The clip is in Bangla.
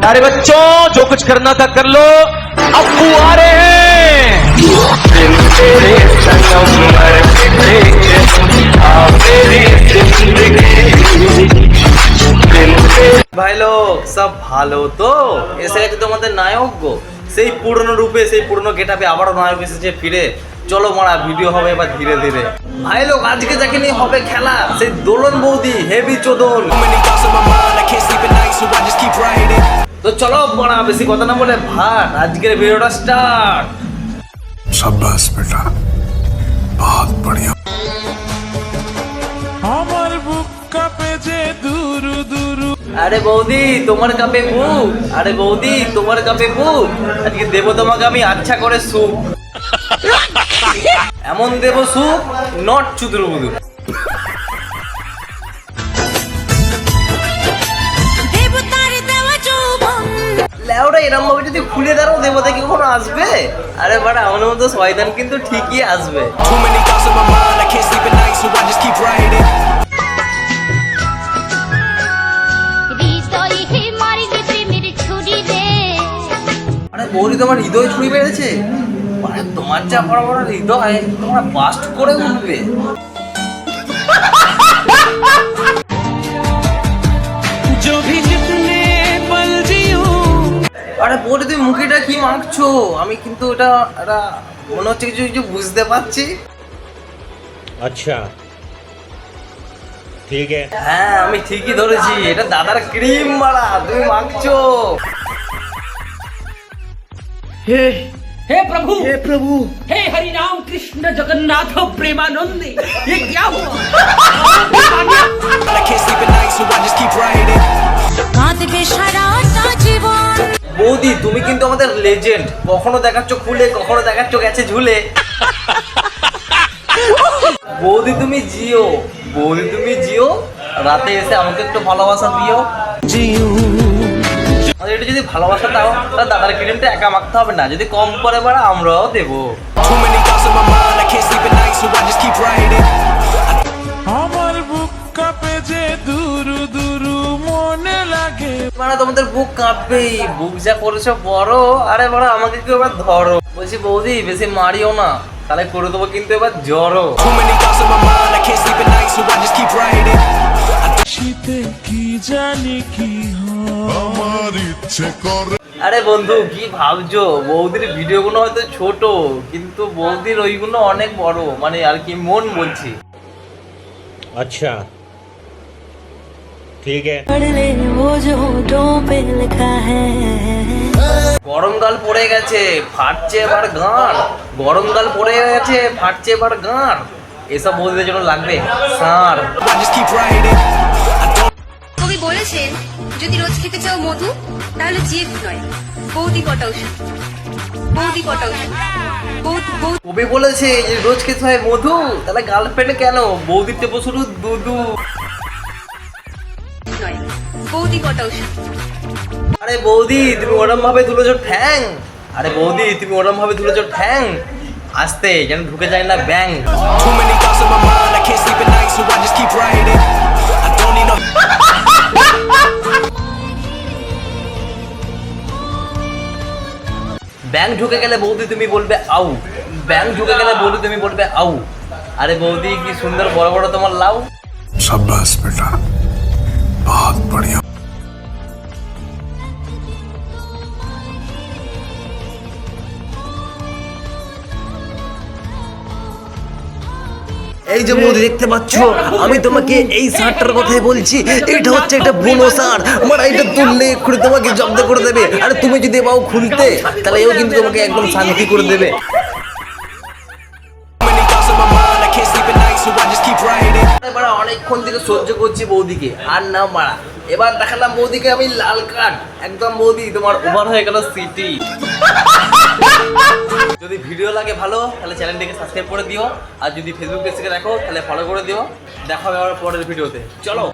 प्यारे बच्चों जो कुछ करना था कर लो, अब्बू आ रहे हैं। ভাই লোক সব ভালো তো? এসে গেছে তোমাদের নায়ক গো, সেই পুরনো রূপে, সেই পুরনো গেটআপে আবারও নায়ক এসেছে ফিরে। চলো মারা, ভিডিও হবে এবার ধীরে ধীরে। ভাই লোক আজকে যাকে নিয়ে হবে খেলা, সেই দোলন বৌদি হেভি চোদন। তো চলো মারা, বেশি কথা না বলে ভাট, আজকের ভিডিওটা স্টার্ট। शाबाश बेटा, बहुत बढ़िया। আমার বুক কাঁপে যে দুরু দুরু। আরে বৌদি তোমার কাপে বুক, আরে বৌদি তোমার কাপে বুক, আজকে দেবো তোমাকে আমি আচ্ছা করে সুপ। এমন দেবো সুপ, নট চুদুরু বুদুর। লেওরা এরম ভাবে যদি খুলে দাঁড়াও দেবতা কি কখনো আসবে? আরে বাড়া, আমার মতো শয়তান কিন্তু ঠিকই আসবে। আরে বৌদি তোমার হৃদয় ছুঁয়ে বেড়েছে, মানে তোমার যা বড় বড় হৃদয়, তোমরা বাস্ট করে উঠবে। আরে বৌদি তুমি মুখেটা কি মাখছো? আমি কিন্তু এটা মনে হচ্ছে কিছু কিছু বুঝতে পারছি। अच्छा ठीक है। হ্যাঁ আমি ঠিকই ধরেছি, এটা দাদার ক্রিম মারা তুমি মাখছো। हे प्रभु, हे प्रभु, हे हरि राम कृष्ण जगन्नाथ प्रेमानंद, ये क्या हुआ? বৌদি তুমি কিন্তু আমাদের লেজেন্ড, কখনো দেখাচ্ছ খুলে, কখনো দেখাচ্ছ গেছে ঝুলে। বৌদি তুমি জিও, বৌদি তুমি জিও, রাতে এসে আমাকে একটু ভালোবাসা দিও। আর এটা যদি ভালোবাসা দাও তাহলে দাদার ক্রিমটা একা মাখতে হবে না, যদি কম পরে বাড়া আমরাও দেবো। আমার বুক কাঁপে যে দুরু দুরু, মনে লাগে মানে তোমাদের বুক কাঁপবেই, বুক যা করেছো বড়। আরে বাড়া আমাকে কেউ এবার ধরো। বলছি বৌদি বেশি মারিও না, তাহলে করে দেবো কিন্তু এবার জ্বরও। শীতে কি জানি কি আমার ইচ্ছে করে। আরে বন্ধু কি ভাবছো? বৌদির ভিডিওগুলো হয়তো ছোট, কিন্তু বৌদির ওইগুলো অনেক বড়, মানে আর কি মন বলছি। अच्छा ठीक है। গরমকাল পড়ে গেছে, ফাটছে এবার গান। গরমকাল পড়ে গেছে, ফাটছে এবার গান। এসব বৌদিদের জন্য লাগবে সার। কবি বলেছেন, যদি রোজ খেতে চাও মধু, তাহলে জিভ নয়, বৌদি পটাও শুধু, বৌদি পটাও শুধু, কবি বলেছে যে রোজ খেতে হয় মধু, তাহলে গার্লফ্রেন্ড কেন? বৌদির টেপো শুধু দুধু নয়, বৌদি পটাও শুধু। আরে বৌদি তুমি ওরম ভাবে তুলেছো ঠ্যাং, আরে বৌদি তুমি ওরম ভাবে তুলেছো ঠ্যাং, আস্তে যেন ঢুকে যায় না ব্যাং। ব্যাং ঢুকে গেলে বৌদি তুমি বলবে আউ, ব্যাং ঢুকে গেলে বৌদি তুমি বলবে আউ। আরে বৌদি কি সুন্দর বড় বড় তোমার লাউ। शाबाश बेटा, बहुत बढ़िया। এই যে বৌদি দেখতে পাচ্ছ, আমি তোমাকে এই শার্টটার কথাই বলছি। এটা হচ্ছে একটা বুনো শার্ট, মানে এটা তুললে এক্ষুনি তোমাকে জব্দ করে দেবে। আর তুমি যদি পাও খুলতে, তাহলে এও কিন্তু তোমাকে একদম শান্তি করে দেবে। এবার অনেকক্ষণ থেকে সহ্য করছি বৌদিকে, আর না মারা। এবার দেখালাম বৌদিকে আমি লাল কার্ড, একদম বৌদি তোমার ওভার হয়ে গেল সিটি। যদি ভিডিও লাগে ভালো তাহলে চ্যানেলটিকে সাবস্ক্রাইব করে দিও, আর যদি ফেসবুক পেজ থেকে দেখো তাহলে ফলো করে দিও। দেখা হবে আবার পরের ভিডিওতে, চলো।